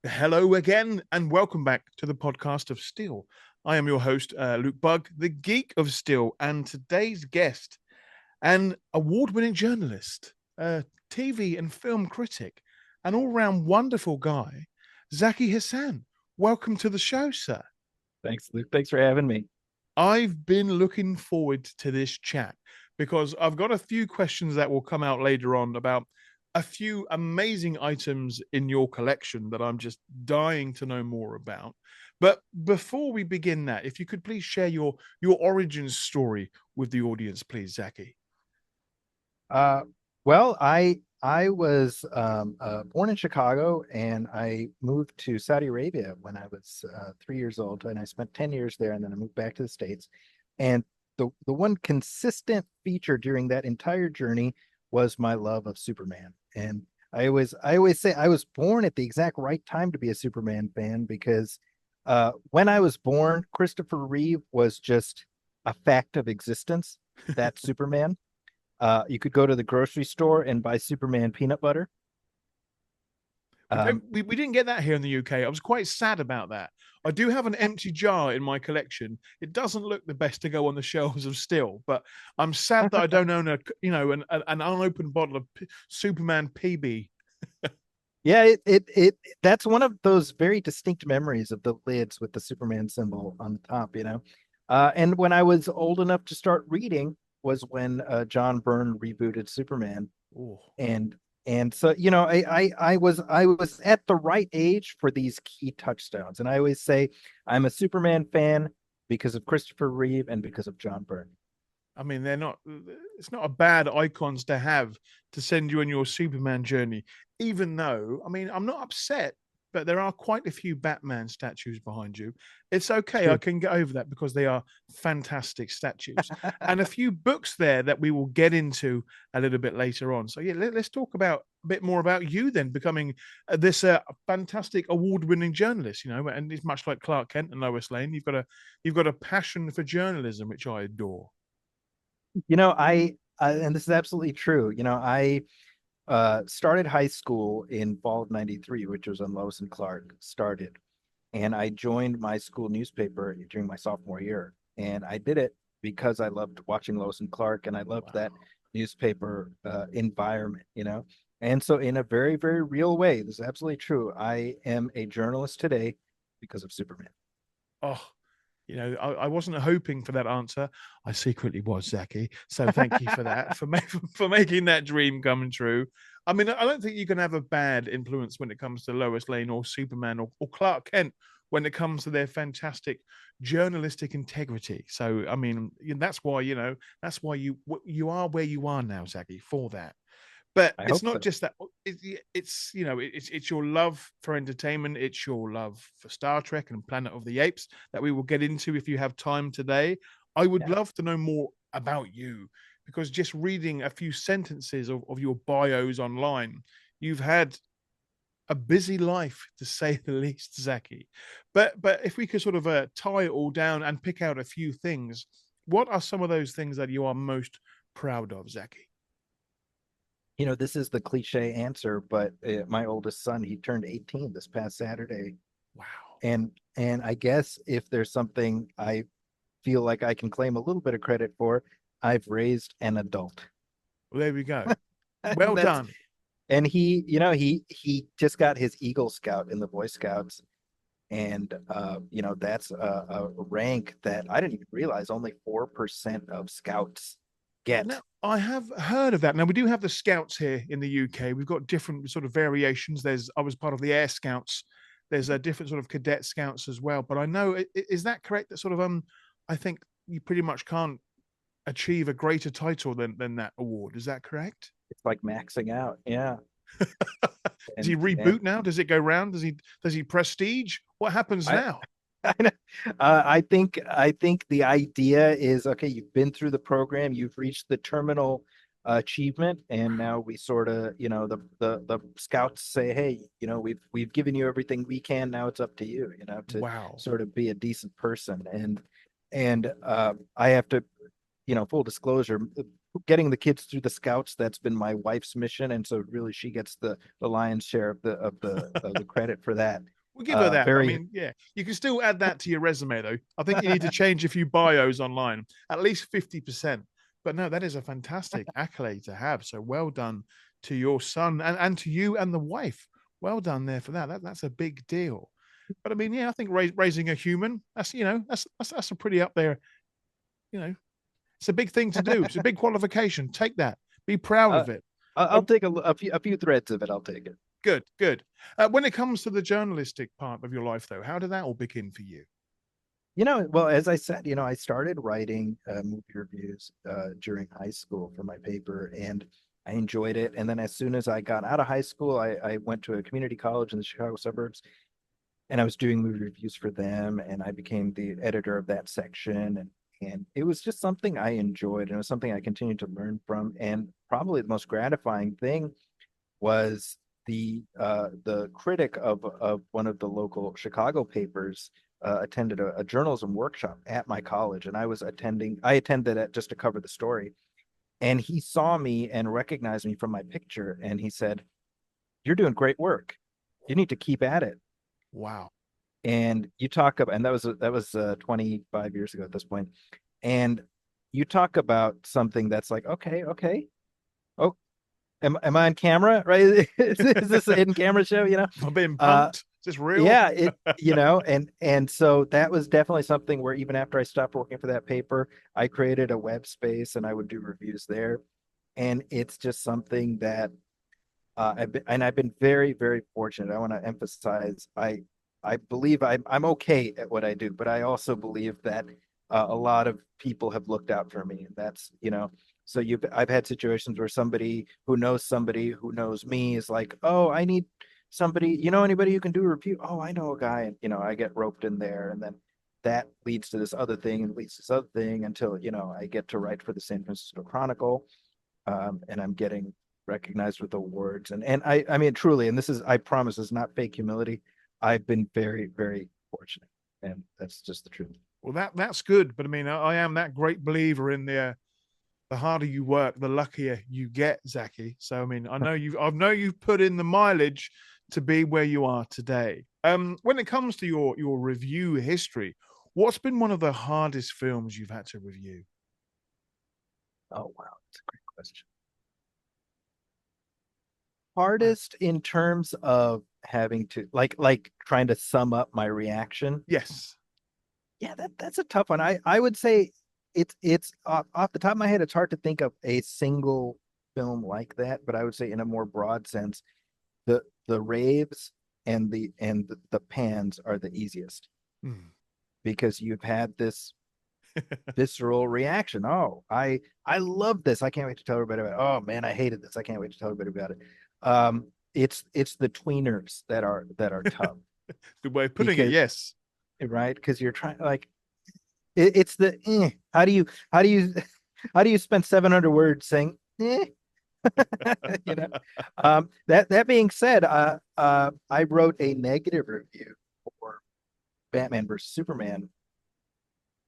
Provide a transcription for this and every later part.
Hello again, and welcome back to the podcast of Steel. I am your host, Luke Bugg, the geek of Steel, and today's guest, an award winning journalist, a TV and film critic, an all round wonderful guy, Zaki Hasan. Welcome to the show, sir. Thanks, Luke. Thanks for having me. I've been looking forward to this chat because I've got a few questions that will come out later on about a few amazing items in your collection that I'm just dying to know more about. But before we begin that, if you could please share your origin story with the audience, please, Zaki. Uh, well, I was born in Chicago, and I moved to Saudi Arabia when I was 3 years old, and I spent 10 years there, and then I moved back to the States. And the one consistent feature during that entire journey was my love of Superman. And I always say I was born at the exact right time to be a Superman fan because when I was born, Christopher Reeve was just a fact of existence. That Superman. You could go to the grocery store and buy Superman peanut butter. We don't Um, we didn't get that here in the UK. I was quite sad about that. I do have an empty jar in my collection. It doesn't look the best to go on the shelves of Still, but I'm sad that I don't own an unopened bottle of Superman PB. yeah, it that's one of those very distinct memories of the lids with the Superman symbol on the top, you know. And when I was old enough to start reading was when John Byrne rebooted Superman, Oh, and so I was at the right age for these key touchstones, and I always say I'm a Superman fan because of Christopher Reeve and because of John Byrne. I mean, they're not. It's not a bad icons to have to send you on your Superman journey. Even though, I mean, I'm not upset, but there are quite a few Batman statues behind you. It's okay. I True. can get over that because they are fantastic statues, and a few books there that we will get into a little bit later on. So yeah, us talk about a bit more about you then becoming this fantastic award-winning journalist. And it's much like Clark Kent and Lois Lane. You've got a passion for journalism, which I adore. And this is absolutely true. I started high school in fall of '93, which was when Lois and Clark started. And I joined my school newspaper during my sophomore year. And I did it because I loved watching Lois and Clark, and I loved that Wow. newspaper environment. And so, in a very, very real way, this is absolutely true. I am a journalist today because of Superman. Oh, I wasn't hoping for that answer. I secretly was, Zaki. So thank you for that, for making that dream come true. I mean, I don't think you can have a bad influence when it comes to Lois Lane or Superman or Clark Kent when it comes to their fantastic journalistic integrity. So, I mean, that's why you are where you are now, Zaki, for that. But I it's hope not so. just that. It's your love for entertainment. It's your love for Star Trek and Planet of the Apes that we will get into if you have time today. I would Yeah. love to know more about you because just reading a few sentences of your bios online, you've had a busy life to say the least, Zaki. But if we could sort of tie it all down and pick out a few things, what are some of those things that you are most proud of, Zaki? This is the cliche answer, but my oldest son, he turned 18 this past Saturday. Wow. And I guess if there's something I feel like I can claim a little bit of credit for, I've raised an adult. Well, there we go. And Well that's done. and he just got his Eagle Scout in the Boy Scouts. And that's a rank that I didn't even realize only 4% of scouts get. Now, I have heard of that. Now, we do have the scouts here in the UK. We've got different sort of variations. I was part of the Air Scouts. There's a different sort of cadet scouts as well. But I know, is that correct? That sort of, I think you pretty much can't achieve a greater title than that award. Is that correct? It's like maxing out. Yeah. Does he And reboot now? Does it go round? Does he prestige? What happens I now? I think the idea is okay. You've been through the program, you've reached the terminal achievement, and now we sort of, the scouts say, hey, we've given you everything we can. Now it's up to you, to Wow. sort of be a decent person. And I have to, full disclosure, getting the kids through the scouts, that's been my wife's mission, and so really she gets the lion's share of the credit for that. We'll give her that. I Very mean, yeah, you can still add that to your resume, though. I think you need to change a few bios online, at least 50%. But no, that is a fantastic accolade to have. So well done to your son and to you and the wife. Well done there for that's a big deal. But I mean, yeah, I think raising a human, that's a pretty up there, you know, it's a big thing to do. It's a big qualification. Take that. Be proud uh, of it. I'll take a few threads of it. I'll take it. Good, good. When it comes to the journalistic part of your life, though, how did that all begin for you? Well, as I said, I started writing movie reviews during high school for my paper, and I enjoyed it. And then as soon as I got out of high school, I went to a community college in the Chicago suburbs, and I was doing movie reviews for them, and I became the editor of that section, and it was just something I enjoyed, and it was something I continued to learn from. And probably the most gratifying thing was the critic of one of the local Chicago papers attended a journalism workshop at my college, and I attended it just to cover the story, and he saw me and recognized me from my picture, and he said, "You're doing great work. You need to keep at it." Wow. And you talk about, and that was 25 years ago at this point, and you talk about something that's like, okay, oh, am I on camera? Right? Is this a hidden camera show? I'm being Uh, punked. Is this real? yeah, and so that was definitely something where even after I stopped working for that paper, I created a web space and I would do reviews there. And it's just something that I've been very, very fortunate. I want to emphasize, I believe I'm okay at what I do, but I also believe that a lot of people have looked out for me, and that's So I've had situations where somebody who knows me is like, oh, I need somebody, anybody who can do a review? Oh, I know a guy, and I get roped in there, and then that leads to this other thing and leads to this other thing until I get to write for the San Francisco Chronicle, and I'm getting recognized with awards, and I mean truly, and I promise, is not fake humility. I've been very, very fortunate, and that's just the truth. Well, that's good. But I mean, I am that great believer in the harder you work, the luckier you get, Zaki. So I mean, I know you've put in the mileage to be where you are today. When it comes to your review history, what's been one of the hardest films you've had to review? Oh wow, that's a great question. Hardest in terms of having to like trying to sum up my reaction. Yes. Yeah, that's a tough one. I would say it's off the top of my head, it's hard to think of a single film like that, but I would say in a more broad sense, the raves and the pans are the easiest Mm. because you've had this visceral reaction. Oh, I love this. I can't wait to tell everybody about it. Oh man, I hated this. I can't wait to tell everybody about it. It's the tweeners that are tough Good way of putting it. because Yes. right, because you're trying like it's the how do you how do you spend 700 words saying you know that being said, I wrote a negative review for Batman versus Superman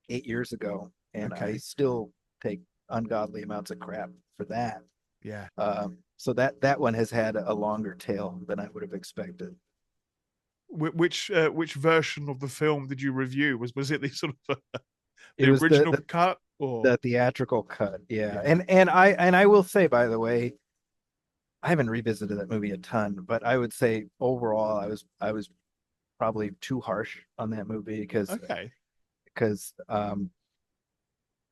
8 years ago, and I Okay. still take ungodly amounts of crap for that. Yeah. So that one has had a longer tail than I would have expected. Which version of the film did you review? Was it the sort of It the was original cut or the theatrical cut, yeah. yeah? And I will say, by the way, I haven't revisited that movie a ton, but I would say overall, I was probably too harsh on that movie Okay. because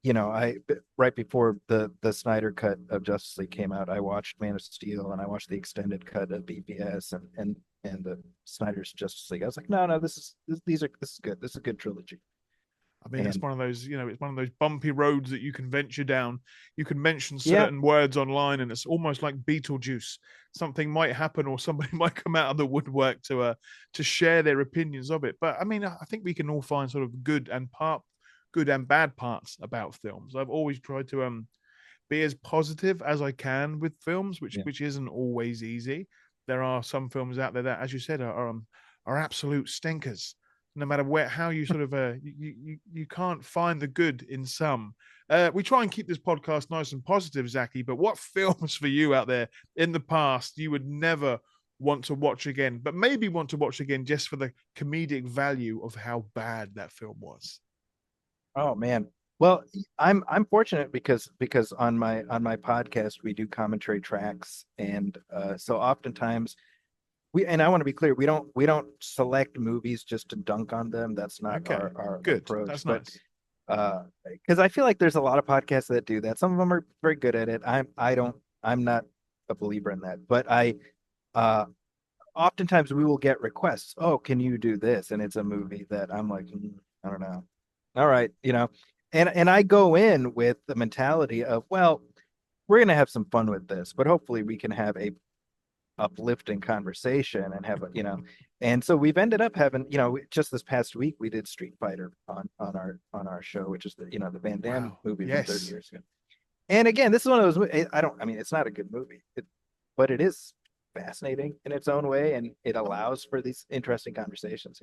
I right before the Snyder cut of Justice League came out, I watched Man of Steel and I watched the extended cut of BPS and the Snyder's Justice League. I was like, no, this is good. This is a good trilogy. I mean, it's And one of those, it's one of those bumpy roads that you can venture down. You can mention yeah, certain words online, and it's almost like Beetlejuice. Something might happen, or somebody might come out of the woodwork to share their opinions of it. But I mean, I think we can all find sort of good and bad parts about films. I've always tried to be as positive as I can with films, which yeah, which isn't always easy. There are some films out there that, as you said, are absolute stinkers. No matter how you sort of you can't find the good in some. We try and keep this podcast nice and positive, Zaki. But what films for you out there in the past you would never want to watch again, but maybe want to watch again just for the comedic value of how bad that film was. Oh man. Well, I'm fortunate because on my podcast we do commentary tracks, and so oftentimes we, and I want to be clear, we don't select movies just to dunk on them. That's not Okay, our good. approach. That's But nice. because I feel like there's a lot of podcasts that do that. Some of them are very good at it. I'm not a believer in that. But I uh oftentimes we will get requests. Oh, can you do this? And it's a movie that I'm like, I don't know. All right, and I go in with the mentality of, well, we're gonna have some fun with this, but hopefully we can have a uplifting conversation and have a, and so we've ended up having, just this past week we did Street Fighter on our show, which is the, the Van Damme Wow. movie from 30 Yes. years ago. And again, this is one of those, I mean, it's not a good movie, but it is fascinating in its own way, and it allows for these interesting conversations.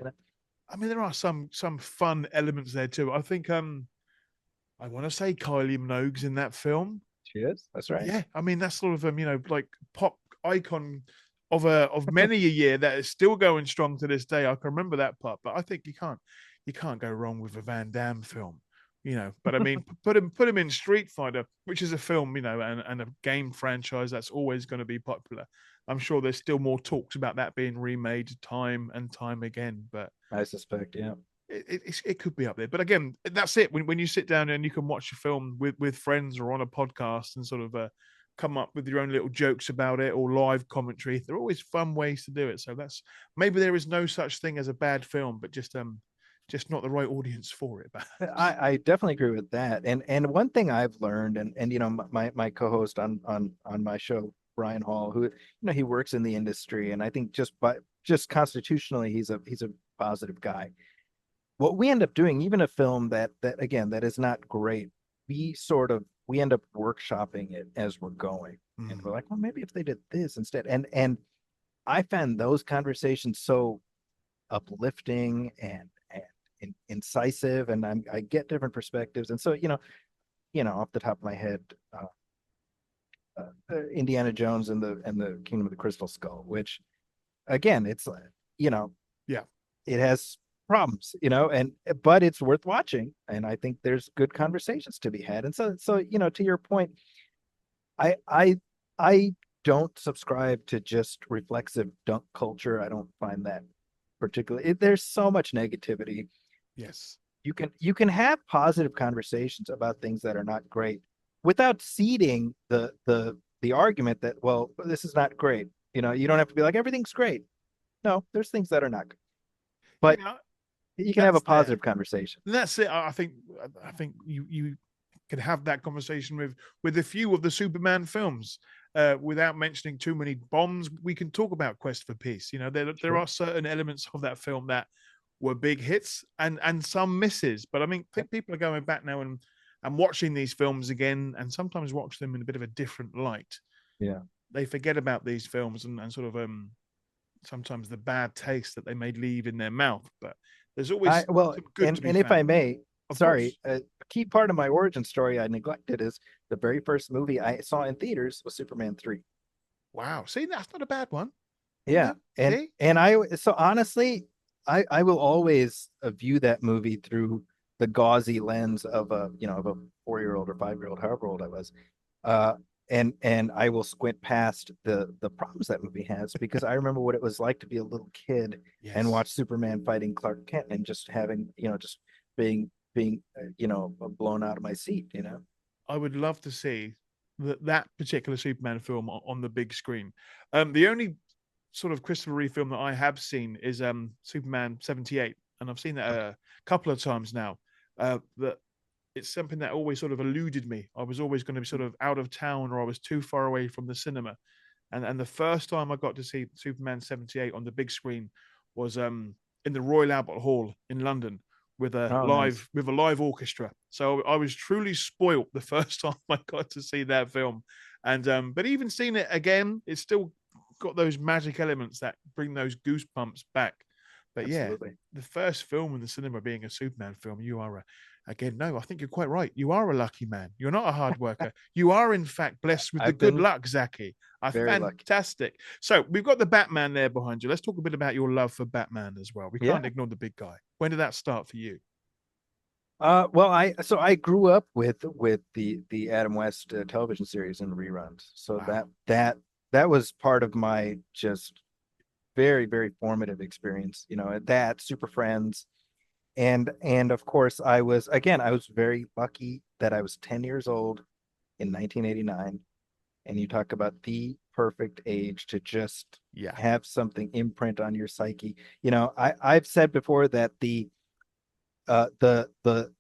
I mean, there are some fun elements there too. I think I want to say Kylie Minogue's in that film. She is. That's right. Yeah, I mean that's sort of like pop icon of many a year that is still going strong to this day. I can remember that part, but I think you can't go wrong with a Van Damme film. But I mean, put him in Street Fighter, which is a film, and a game franchise that's always going to be popular. I'm sure there's still more talks about that being remade time and time again, but I suspect, yeah. it could be up there. But again, that's it. When you sit down and you can watch a film with friends or on a podcast and sort of come up with your own little jokes about it or live commentary, they're always fun ways to do it. So that's maybe there is no such thing as a bad film, but just not the right audience for it. Perhaps. I definitely agree with that. And one thing I've learned, and my co-host on my show, Brian Hall, who he works in the industry, and I think just constitutionally he's a positive guy. What we end up doing, even a film that again that is not great, we end up workshopping it as we're going, and we're Mm. like, well, maybe if they did this instead, and I found those conversations so uplifting and incisive, and I get different perspectives, and so off the top of my head, Indiana Jones and the Kingdom of the Crystal Skull, which again, it's you know Yeah. it has problems, and but it's worth watching, and I think there's good conversations to be had, and so to your point, I I don't subscribe to just reflexive dunk culture. I don't find that particularly. There's so much negativity. Yes. You can have positive conversations about things that are not great without seeding the argument that, well, this is not great. You don't have to be like everything's great. No, there's things that are not good, but Yeah. you can have a That's there. positive conversation. And that's it. I think you could have that conversation with a few of the Superman films without mentioning too many bombs. We can talk about Quest for Peace. There Sure. are certain elements of that film that were big hits and some misses. But I mean, I Yep. think people are going back now and watching these films again, and sometimes watch them in a bit of a different light. Yeah. They forget about these films and sort of sometimes the bad taste that they may leave in their mouth. But there's I always well, some good to be and if I found. may, Of sorry, course. a key part of my origin story I neglected is the very first movie I saw in theaters was Superman 3. Wow. See, that's not a bad one. Yeah, and See? and I so honestly, I will always view that movie through the gauzy lens of a 4-year-old or 5-year-old, however old I was, uh, and I will squint past the problems that movie has, because I remember what it was like to be a little kid and Yes. watch Superman fighting Clark Kent and just having, just being blown out of my seat. I would love to see that particular Superman film on the big screen. The only sort of Christopher Reeve film that I have seen is Superman 78, and I've seen that a couple of times now. That it's something that always sort of eluded me. I was always going to be sort of out of town, or I was too far away from the cinema. And the first time I got to see Superman 78 on the big screen was in the Royal Albert Hall in London with a Oh, nice. live orchestra. So I was truly spoilt the first time I got to see that film. And but even seeing it again, it's still got those magic elements that bring those goosebumps back. But yeah, Absolutely. the first film in the cinema being a Superman film, again, no, I think you're quite right. You are a lucky man. You're not a hard worker. You are, in fact, blessed with the I've good been luck, Zaki. very lucky. Fantastic. So we've got the Batman there behind you. Let's talk a bit about your love for Batman as well. We can't Yeah. ignore the big guy. When did that start for you? Well, I grew up with the Adam West television series and reruns. So Wow. that was part of my just very formative experience. That Super Friends, and of course I was very lucky that I was 10 years old in 1989, and you talk about the perfect age to just Yeah. have something imprint on your psyche. I've said before that the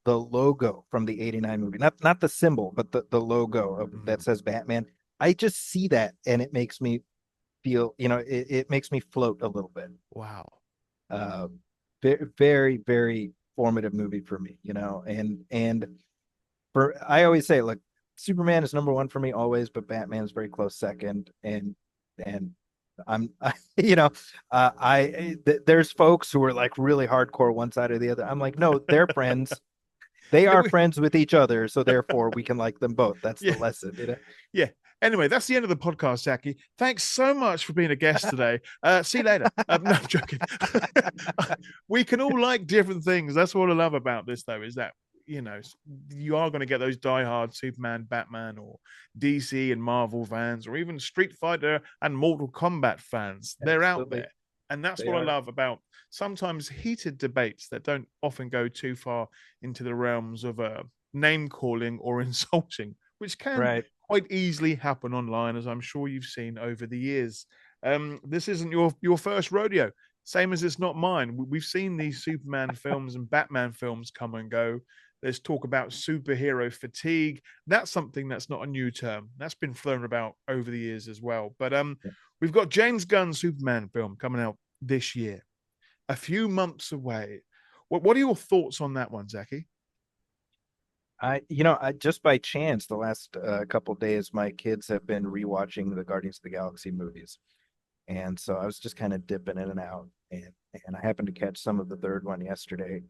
logo from the 89 movie, not the symbol, but the logo that Mm. says Batman, I just see that and it makes me feel, it makes me float a little bit. Wow. uh very formative movie for me, and for I always say, look, Superman is number one for me always, but Batman is very close second. And I'm there's folks who are like really hardcore one side or the other. I'm like, no, they're friends. They Yeah, are friends with each other, so therefore we can like them both. That's the yeah, lesson. yeah. Anyway, that's the end of the podcast, Jackie. Thanks so much for being a guest today. See you later. No, I'm joking. We can all like different things. That's what I love about this, though, is that you know you are going to get those diehard Superman, Batman, or DC and Marvel fans, or even Street Fighter and Mortal Kombat fans. They're out Absolutely, there, and that's they what I are. love about sometimes heated debates that don't often go too far into the realms of name calling or insulting, which can Right. quite easily happen online, as I'm sure you've seen over the years. This isn't your first rodeo, same as it's not mine. We've seen these Superman films and Batman films come and go. There's talk about superhero fatigue. That's something that's not a new term. That's been thrown about over the years as well. But we've got James Gunn's Superman film coming out this year, a few months away. What are your thoughts on that one, Zaki? I just by chance the last couple of days, my kids have been rewatching the Guardians of the Galaxy movies, and so I was just kind of dipping in and out, and I happened to catch some of the third one yesterday,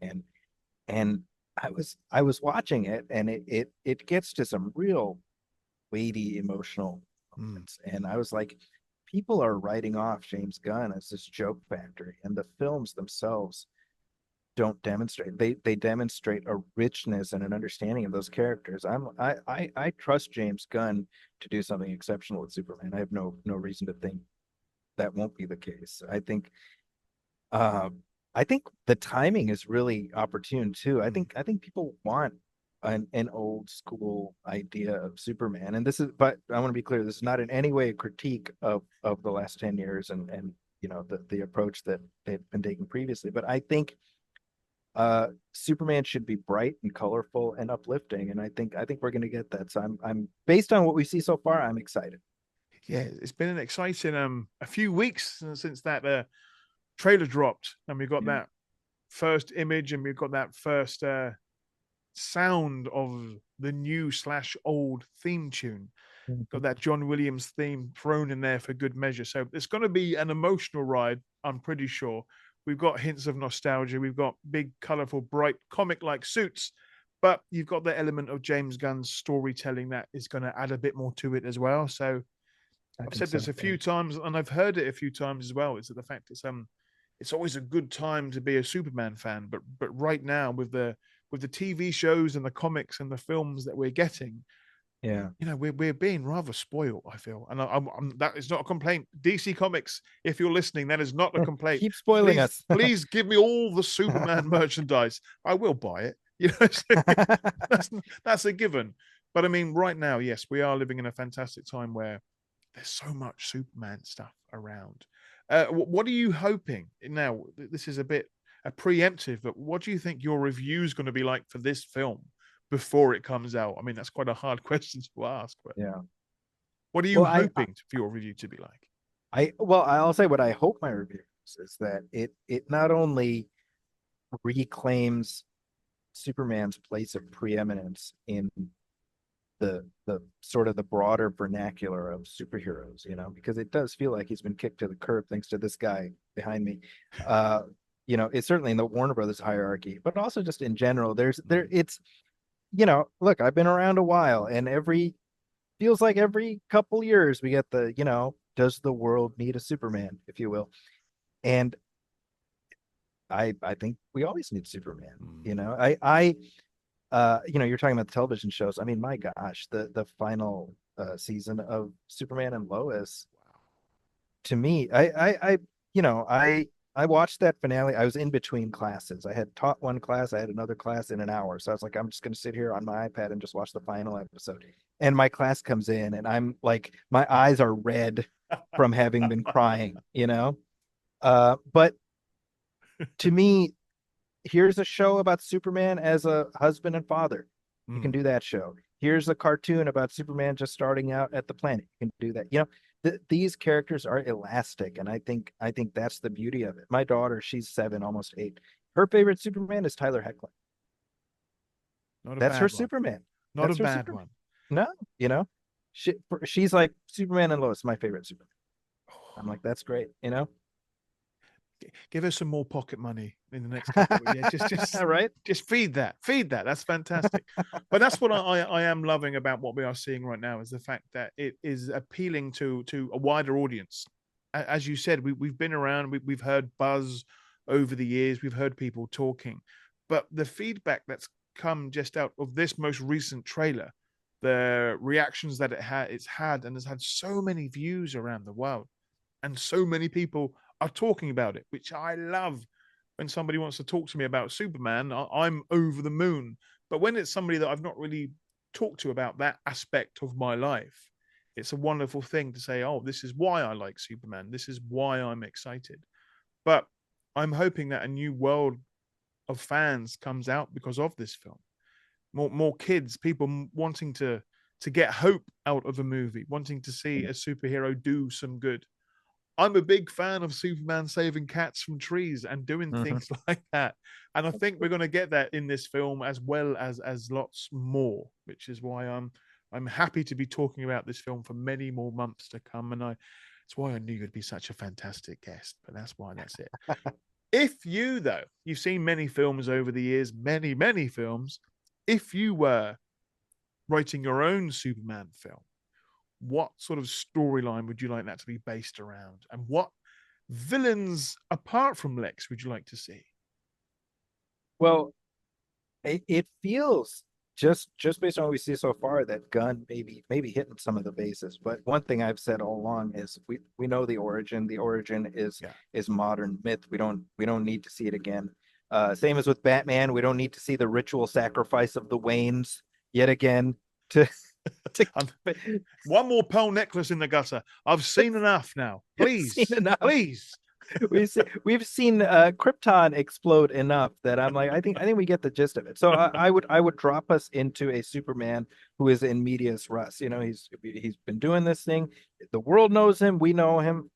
and I was watching it, and it gets to some real weighty emotional Mm. moments, and I was like, people are writing off James Gunn as this joke factory, and the films themselves don't demonstrate. They demonstrate a richness and an understanding of those characters. I trust James Gunn to do something exceptional with Superman. I have no reason to think that won't be the case. Uh, I think the timing is really opportune too. I Mm. think I think people want an old school idea of Superman, and this is. But I want to be clear: this is not in any way a critique of the last 10 years and the approach that they've been taking previously. But I think Superman should be bright and colorful and uplifting, and I think we're going to get that. So I'm based on what we see so far, I'm excited. Yeah, it's been an exciting a few weeks since that trailer dropped, and we got Yeah. that first image, and we've got that first sound of the new slash old theme tune. Got Mhm. that John Williams theme thrown in there for good measure. So it's going to be an emotional ride, I'm pretty sure. We've got hints of nostalgia. We've got big, colorful, bright, comic like suits. But you've got the element of James Gunn's storytelling that is going to add a bit more to it as well. So I I've think said so. this a Yeah. few times, and I've heard it a few times as well. Is that the fact it's always a good time to be a Superman fan, but right now with the TV shows and the comics and the films that we're getting, Yeah. we're being rather spoiled. I feel, and that is not a complaint. DC Comics, if you're listening, that is not a complaint. Keep spoiling Please, us. please give me all the Superman merchandise. I will buy it. You know, so that's that's a given. But I mean, right now, yes, we are living in a fantastic time where there's so much Superman stuff around. What are you hoping? Now, this is a bit a preemptive, but what do you think your review is going to be like for this film before it comes out? I mean, that's quite a hard question to ask, but Yeah. what are you Well, hoping for your review to be like? I'll say what I hope my review is that it not only reclaims Superman's place of preeminence in the sort of the broader vernacular of superheroes, because it does feel like he's been kicked to the curb thanks to this guy behind me. Uh, it's certainly in the Warner Brothers hierarchy, but also just in general, Mm. it's, look, I've been around a while, and feels like every couple years we get does the world need a Superman, if you will? And I think we always need Superman. Mm. You're talking about the television shows. I mean, my gosh, the final season of Superman and Lois, to me, I watched that finale. I was in between classes. I had taught one class, I had another class in an hour. So I was like, I'm just going to sit here on my iPad and just watch the final episode. And my class comes in, and I'm like, my eyes are red from having been crying, But to me, here's a show about Superman as a husband and father. You can Mm. do that show. Here's a cartoon about Superman just starting out at the planet. You can do that. These characters are elastic, and I think that's the beauty of it. My daughter, she's 7, almost 8. Her favorite Superman is Tyler Hoechlin. Not a That's her bad one. Superman. Not a That's her bad Superman. one. No, you know, she, she's like Superman and Lois, my favorite Superman. I'm like, that's great. Give us some more pocket money in the next couple of years. Right? Just feed that. That's fantastic. But that's what I am loving about what we are seeing right now is the fact that it is appealing to a wider audience. As you said, we've been around, we've heard buzz over the years, we've heard people talking, but the feedback that's come just out of this most recent trailer, the reactions that it's had, and has had so many views around the world, and so many people are talking about it, which I love. When somebody wants to talk to me about Superman, I'm over the moon. But when it's somebody that I've not really talked to about that aspect of my life, it's a wonderful thing to say, oh, this is why I like Superman. This is why I'm excited. But I'm hoping that a new world of fans comes out because of this film. More kids, people wanting to get hope out of a movie, wanting to see a superhero do some good. I'm a big fan of Superman saving cats from trees and doing Mm-hmm. things like that. And I think we're going to get that in this film as well as lots more, which is why I'm happy to be talking about this film for many more months to come. And it's why I knew you'd be such a fantastic guest. But that's it. If you though, you've seen many films over the years, many films. If you were writing your own Superman film, what sort of storyline would you like that to be based around? And what villains apart from Lex would you like to see? Well, it feels just based on what we see so far that Gunn maybe hitting some of the bases. But one thing I've said all along is we know the origin. The origin Yeah. is modern myth. We don't need to see it again. Same as with Batman, we don't need to see the ritual sacrifice of the Waynes yet again to to One more pearl necklace in the gutter. I've seen enough now. seen Please, enough. please. We've seen Krypton explode enough that I'm like, I think we get the gist of it. So I would drop us into a Superman who is in medias res. He's been doing this thing. The world knows him. We know him.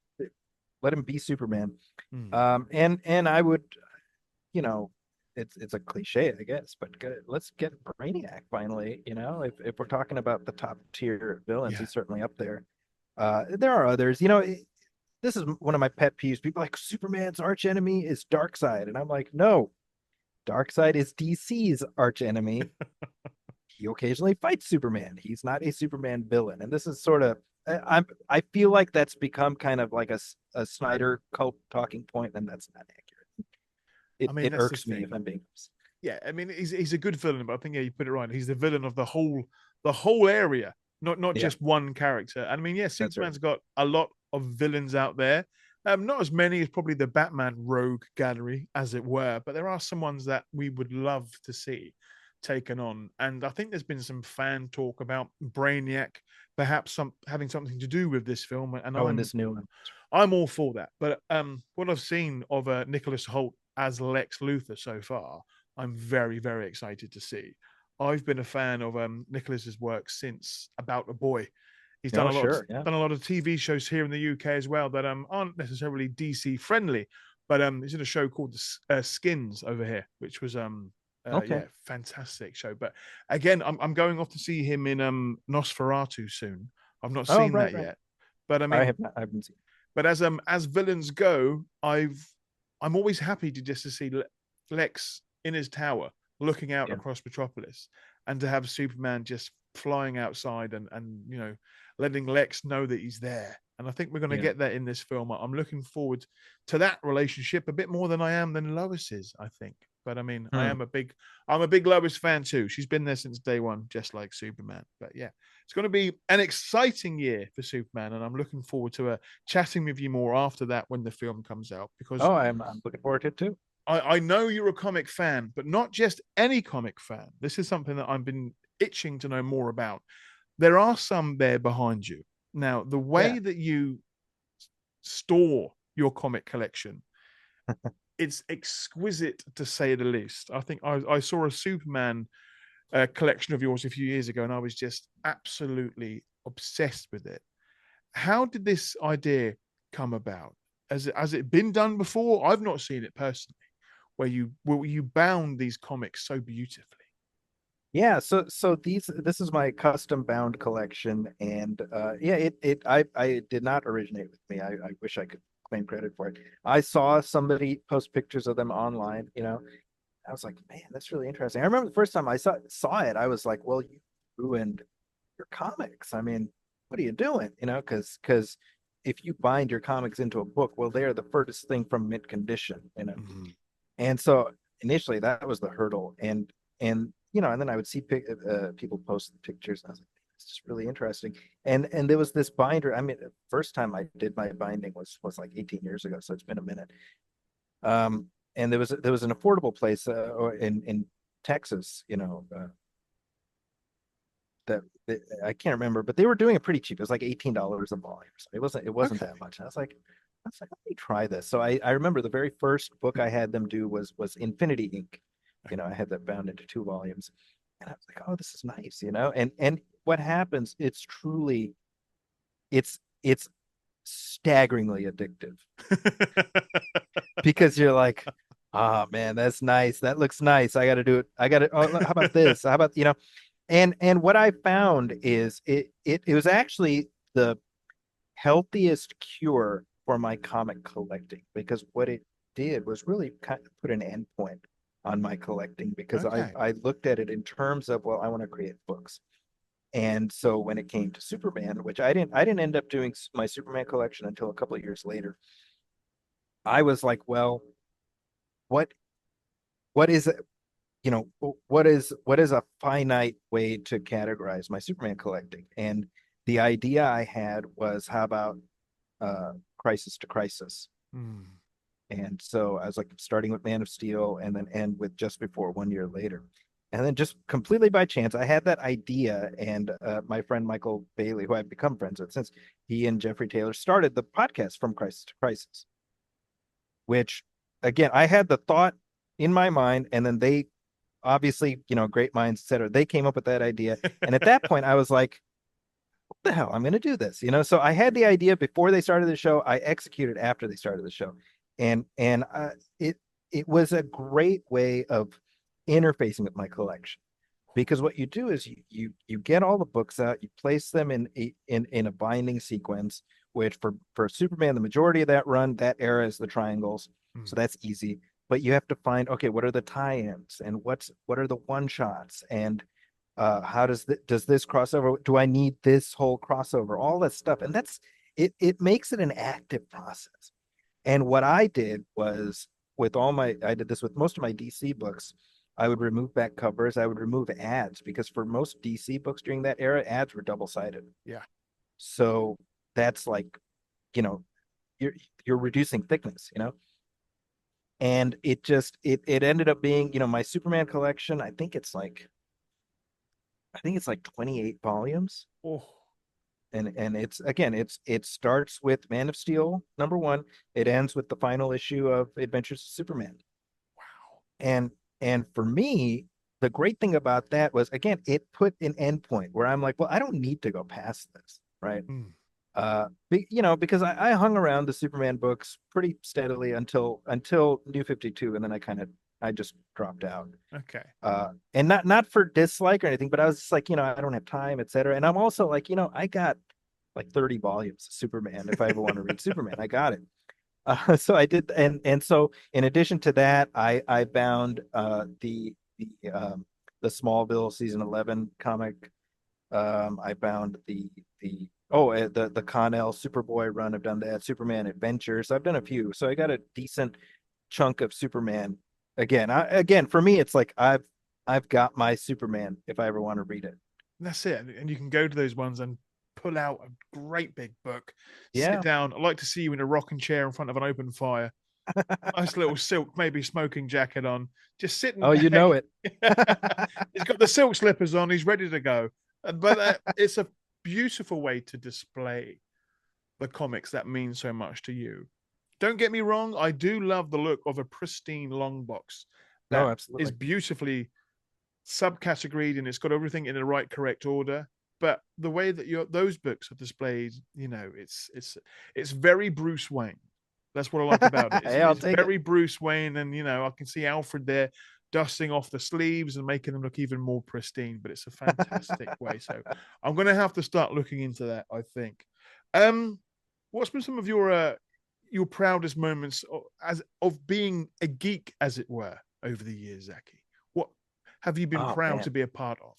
Let him be Superman. Hmm. And I would, you know, it's a cliche, I guess, but let's get Brainiac finally. If we're talking about the top tier villains, Yeah. he's certainly up there. There are others. This is one of my pet peeves. People like Superman's arch enemy is Darkseid, and I'm like, no, Darkseid is DC's arch enemy. He occasionally fights Superman. He's not a Superman villain, and this is sort of I feel like that's become kind of like a Snyder cult talking point, and that's not accurate. I It mean, it that's the irks me if thing. I'm being honest. Yeah, I mean, he's a good villain, but I think yeah, you put it right. He's the villain of the whole area, not Yeah, just one character. And I mean, yeah, that's right. Superman's got a lot of villains out there. Not as many as probably the Batman rogue gallery, as it were, but there are some ones that we would love to see taken on. And I think there's been some fan talk about Brainiac, perhaps having something to do with this film. And Oh, and I'm this new one. I'm all for that. But what I've seen of Nicholas Holt as Lex Luthor so far, I'm very, very excited to see. I've been a fan of Nicholas's work since About a Boy. He's Oh, sure, yeah. done a lot of TV shows here in the UK as well that aren't necessarily DC friendly, but he's in a show called Skins over here, which was Okay. yeah, fantastic show. But again, I'm going off to see him in Nosferatu soon. I've not Oh, seen right, that right. yet, but I I mean, have not. I haven't seen. but as villains go, I've I'm always happy to see Lex in his tower looking out Yeah. across Metropolis, and to have Superman just flying outside and letting Lex know that he's there. And I think we're going to Yeah. get that in this film. I'm looking forward to that relationship a bit more than I am than Lois is, I think. But I mean, Hmm. I'm a big Lois fan too. She's been there since day one, just like Superman. But yeah, it's going to be an exciting year for Superman, and I'm looking forward to chatting with you more after that when the film comes out, because Oh, I'm looking forward to it too. I know you're a comic fan, but not just any comic fan. This is something that I've been itching to know more about. There are some there behind you. Now, the Yeah. way that you store your comic collection, it's exquisite to say the least. I think I saw a Superman collection of yours a few years ago, and I was just absolutely obsessed with it. How did this idea come about? Has it been done before? I've not seen it personally, where you bound these comics so beautifully. Yeah, so this is my custom bound collection, and yeah, I did not originate with me. I wish I could claim credit for it. I saw somebody post pictures of them online, you know. I was like, man, that's really interesting. I remember the first time I saw it, I was like, well, you ruined your comics. I mean, what are you doing? You know, because if you bind your comics into a book, well, they're the furthest thing from mint condition, you know. Mhm. And so initially that was the hurdle, and you know, and then I would see people post the pictures, and I was like, it's just really interesting. And there was this binder. I mean, the first time I did my binding was like 18 years ago, so it's been a minute. And there was an affordable place in Texas, you know, that I can't remember, but they were doing it pretty cheap. It was like $18 a volume. So it wasn't Okay. that much. I was like, let me try this. So I remember the very first book I had them do was Infinity Inc. You know, I had that bound into 2 volumes. And I was like, oh, this is nice, you know? And what happens, it's staggeringly addictive because you're like, oh man, that's nice. That looks nice. I gotta do it. Oh, how about this? How about, you know? And what I found is it was actually the healthiest cure for my comic collecting, because what it did was really kind of put an end point on my collecting, because Okay. I looked at it in terms of, well, I want to create books. And so when it came to Superman, which I didn't end up doing my Superman collection until a couple of years later, I was like, well, what what is you know, what is a finite way to categorize my Superman collecting? And the idea I had was, how about Crisis to Crisis? Mm. And so I was like, starting with Man of Steel and then end with Just Before 1 year later. And then just completely by chance, I had that idea, and my friend Michael Bailey, who I've become friends with since, he and Jeffrey Taylor started the podcast From Crisis to Crisis, which, again, I had the thought in my mind, and then they obviously, you know, great minds, etc. They came up with that idea. And at that point, I was like, what the hell? I'm going to do this, you know? So I had the idea before they started the show. I executed after they started the show. And it was a great way of interfacing with my collection, because what you do is you get all the books out, you place them in a binding sequence, which for Superman, the majority of that run, that era is the triangles, so Mm. that's easy. But you have to find, okay, what are the tie-ins, and what are the one shots, and how does this crossover? Do I need this whole crossover? All that stuff, and it makes it an active process. And what I did was, I did this with most of my DC books. I would remove back covers. I would remove ads, because for most DC books during that era, ads were double-sided. Yeah. So that's like, you know, you're you're reducing thickness, you know. And it ended up being, you know, my Superman collection. I think it's like 28 volumes. Oh. And it's, again, it starts with Man of Steel #1. It ends with the final issue of Adventures of Superman. Wow. And for me, the great thing about that was, again, it put an endpoint where I'm like, well, I don't need to go past this, right? Mm. You know, because I hung around the Superman books pretty steadily until New 52, and then I just dropped out. Okay. And not for dislike or anything, but I was just like, you know, I don't have time, etc. And I'm also like, you know, I got like 30 volumes of Superman. If I ever want to read Superman, I got it. So I did, and so in addition to that, I bound the Smallville season 11 comic. I bound the Connell Superboy run. I've done that. Superman Adventures. I've done a few, so I got a decent chunk of Superman. Again, for me, it's like I've got my Superman if I ever want to read it. That's it. And you can go to those ones and pull out a great big book, sit Yeah. down. I'd like to see you in a rocking chair in front of an open fire, nice little silk, maybe smoking jacket on, just sitting Oh, you back. know it. He's got the silk slippers on. He's ready to go. But it's a beautiful way to display the comics that mean so much to you. Don't get me wrong. I do love the look of a pristine long box No, that is absolutely. beautifully subcategoried and it's got everything in the right correct order. But the way that those books are displayed, it's very Bruce Wayne. That's what I like about it. It's, Hey, I'll it's take it. very Bruce Wayne, and I can see Alfred there dusting off the sleeves and making them look even more pristine. But it's a fantastic way. So I'm going to have to start looking into that, I think. Um, what's been some of your proudest moments of being a geek, as it were, over the years, Zaki? What have you been Oh proud to man. be a part of?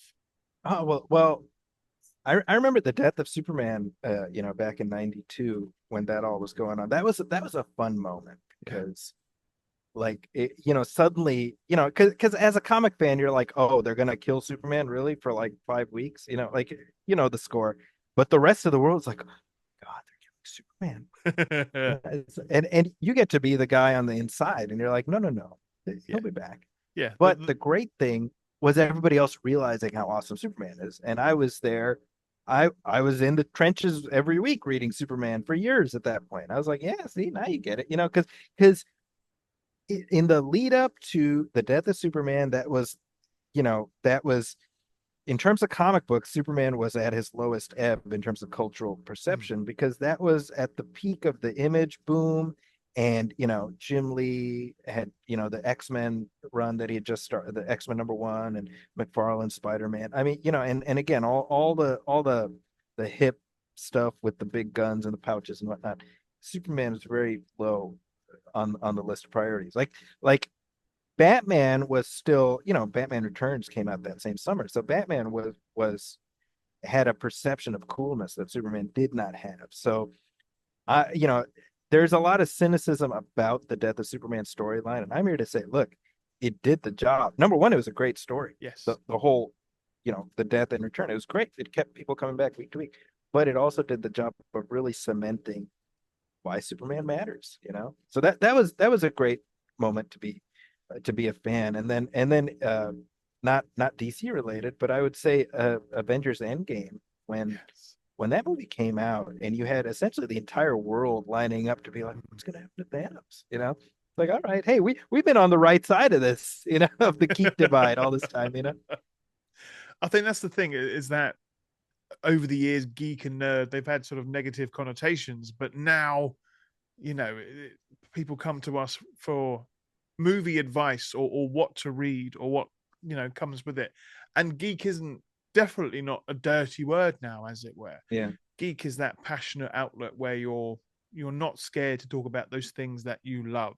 Oh well. I remember the death of Superman, back in '92 when that all was going on. That was a fun moment Yeah. because like suddenly, because as a comic fan, you're like, oh, they're gonna kill Superman really for like 5 weeks, like the score. But the rest of the world's like, God, they're killing Superman. And you get to be the guy on the inside, and you're like, no, no, no, Yeah. he'll be back. Yeah. But the great thing was everybody else realizing how awesome Superman is. And I was there. I was in the trenches every week reading Superman for years at that point. I was like, yeah, see, now you get it. Because in the lead up to the death of Superman, that was in terms of comic books, Superman was at his lowest ebb in terms of cultural Mm. perception because that was at the peak of the image boom. And Jim Lee had the X-Men run that he had just started, the X-Men #1, and McFarlane Spider-Man. I mean, and again, all the hip stuff with the big guns and the pouches and whatnot. Superman is very low on the list of priorities. Like Batman was still, Batman Returns came out that same summer. So Batman was had a perception of coolness that Superman did not have. So I, there's a lot of cynicism about the death of Superman storyline. And I'm here to say, look, it did the job. Number one, it was a great story. Yes. The whole, the death and return, it was great. It kept people coming back week to week. But it also did the job of really cementing why Superman matters. So that was a great moment to be a fan. And then not DC related, but I would say Avengers Endgame when Yes. when that movie came out and you had essentially the entire world lining up to be like, what's going to happen to Thanos? It's like, all right, hey, we've been on the right side of this, of the geek divide all this time. I think that's the thing is that over the years, geek and nerd, they've had sort of negative connotations, but now, you know, people come to us for movie advice or what to read or what, comes with it. And geek isn't definitely not a dirty word now, as it were. Yeah, Geek is that passionate outlet where you're not scared to talk about those things that you love.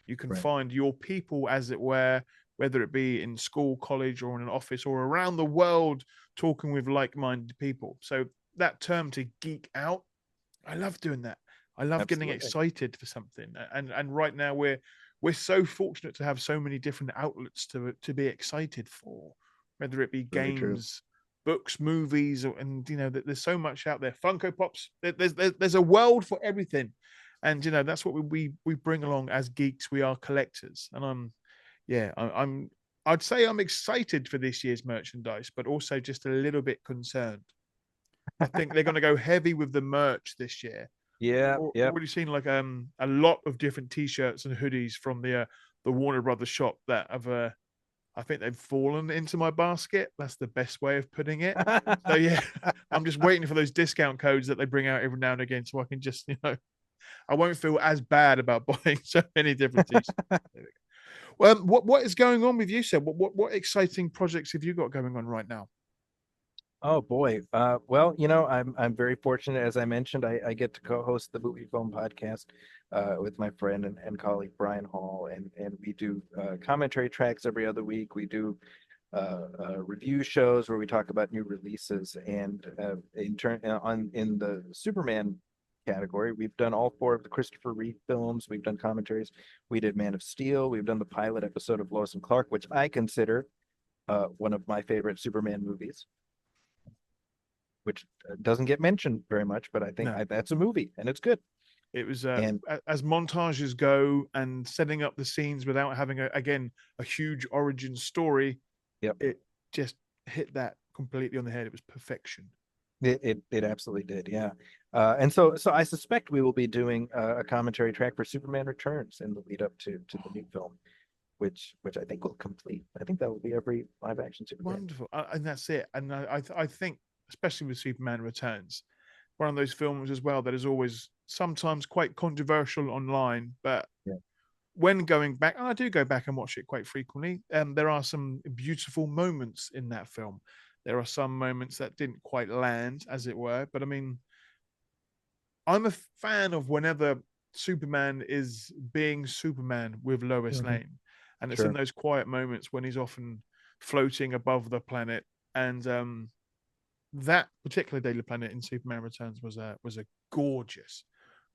You can right. find your people, as it were, whether it be in school, college, or in an office, or around the world, talking with like-minded people. So that term to geek out, I love doing that. I love getting Absolutely. excited for something. And right now we're so fortunate to have so many different outlets to be excited for, whether it be Very true. games, books, movies, and there's so much out there. Funko Pops. There's a world for everything, and that's what we bring along as geeks. We are collectors, and I'm I'd say I'm excited for this year's merchandise, but also just a little bit concerned. I think they're going to go heavy with the merch this year. Yeah, yep. Already seen like a lot of different T-shirts and hoodies from the Warner Brothers shop that have I think they've fallen into my basket. That's the best way of putting it. So yeah, I'm just waiting for those discount codes that they bring out every now and again, so I can just I won't feel as bad about buying so many different T-shirts. Well, what is going on with you, sir? What exciting projects have you got going on right now? Oh boy. Well, I'm very fortunate. As I mentioned, I get to co-host the Movie Film podcast with my friend and colleague Brian Hall, and we do commentary tracks every other week. We do review shows where we talk about new releases, and in the Superman category, we've done all four of the Christopher Reeve films. We've done commentaries. We did Man of Steel. We've done the pilot episode of Lois and Clark, which I consider one of my favorite Superman movies, which doesn't get mentioned very much, but I think No, that's a movie and it's good. it was And as montages go and setting up the scenes without having a huge origin story. yep, It just hit that completely on the head. It was perfection. it absolutely did, yeah. And so I suspect we will be doing a commentary track for Superman Returns in the lead up to the new film, which I think will complete. I think that will be every live action Superman. Wonderful, and that's it. And I think, especially with Superman Returns, one of those films as well that is always sometimes quite controversial online, but Yeah. when going back, and I do go back and watch it quite frequently, there are some beautiful moments in that film. There are some moments that didn't quite land, as it were. But I mean, I'm a fan of whenever Superman is being Superman with Lois Hmm. Lane. And it's in Sure. those quiet moments when he's often floating above the planet. And that particular Daily Planet in Superman Returns was a gorgeous,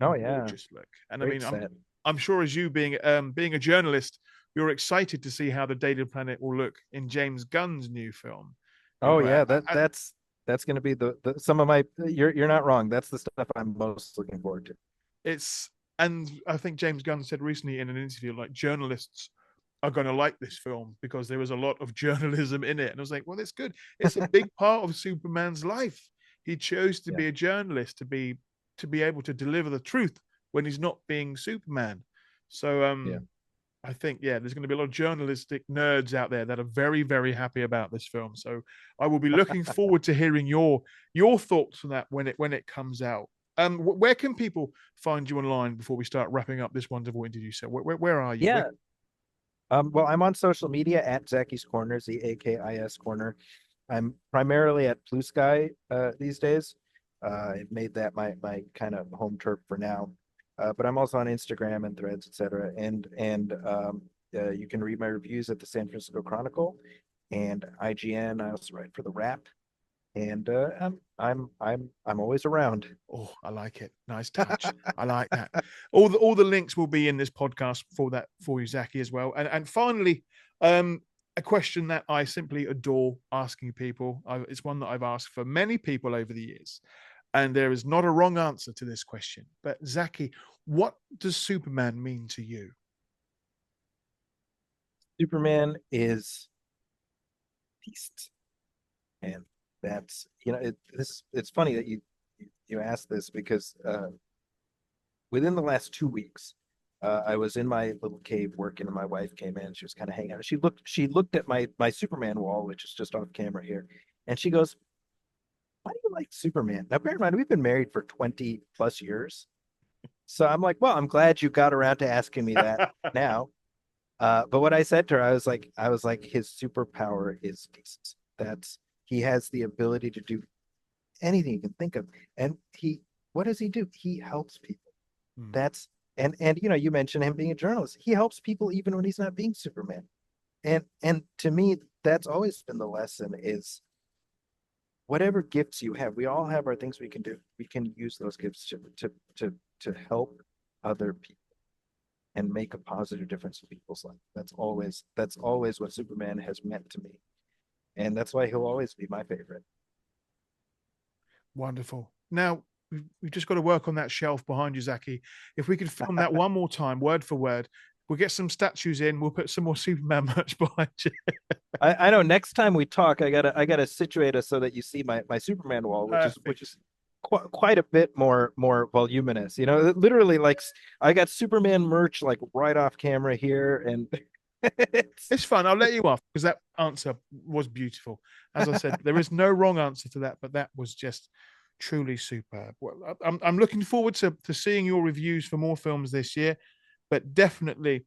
Oh yeah, gorgeous look. And I great mean, set. I'm sure as you being a journalist, you're excited to see how the Daily Planet will look in James Gunn's new film. You Oh know, yeah, that's going to be the some of my. You're not wrong. That's the stuff I'm most looking forward to. it's and I think James Gunn said recently in an interview, like journalists are going to like this film because there was a lot of journalism in it. And I was like, well, that's good. It's a big part of Superman's life. He chose to Yeah, be a journalist to be able to deliver the truth when he's not being Superman. So yeah. I think there's going to be a lot of journalistic nerds out there that are very very happy about this film. So I will be looking forward to hearing your thoughts on that when it comes out. Where can people find you online before we start wrapping up this wonderful interview? So where are you? Yeah. Well, I'm on social media at Zaki's Corner, ZAKIS Corner. I'm primarily at BlueSky these days. I've made that my kind of home turf for now. But I'm also on Instagram and Threads, etc. And you can read my reviews at the San Francisco Chronicle and IGN. I also write for the Wrap, and I'm always around. Oh, I like it. Nice touch. I like that. All the links will be in this podcast for you, Zaki, as well. And finally, a question that I simply adore asking people. It's one that I've asked for many people over the years, and there is not a wrong answer to this question. But Zaki, what does Superman mean to you? Superman is peace, and that's it's funny that you asked this because within the last 2 weeks, I was in my little cave working, and my wife came in. She was kind of hanging out. She looked at my Superman wall, which is just off camera here, and she goes, "Why do you like Superman?" Now, bear in mind, we've been married for 20 plus years, so I'm like, "Well, I'm glad you got around to asking me that now." But what I said to her, I was like, his superpower is peace. That's he has the ability to do anything you can think of, and what does he do? He helps people. Hmm. That's and you mentioned him being a journalist. He helps people even when he's not being Superman. And to me, that's always been the lesson is whatever gifts you have, we all have our things we can do. We can use those gifts to help other people and make a positive difference in people's life. That's always what Superman has meant to me. And that's why he'll always be my favorite. Wonderful. Now, we've just got to work on that shelf behind you, Zaki. If we could film that one more time, word for word, we'll get some statues in. We'll put some more Superman merch behind you. I know next time we talk, I gotta situate us so that you see my Superman wall, which is which Perfect. is quite a bit more voluminous. Literally like I got Superman merch like right off camera here, and it's It's fun. I'll let you off because that answer was beautiful. As I said, there is no wrong answer to that, but that was just truly superb. Well, I'm looking forward to seeing your reviews for more films this year, but definitely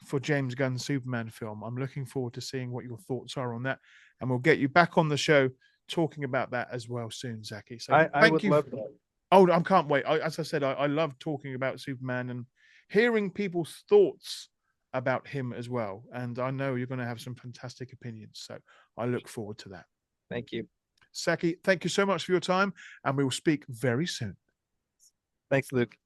for James Gunn's Superman film. I'm looking forward to seeing what your thoughts are on that. And we'll get you back on the show talking about that as well soon, Zaki. So I thank would you. love that. Oh, I can't wait. As I said, I love talking about Superman and hearing people's thoughts about him as well. And I know you're going to have some fantastic opinions. So I look forward to that. Thank you. Zaki, thank you so much for your time, and we will speak very soon. Thanks, Luke.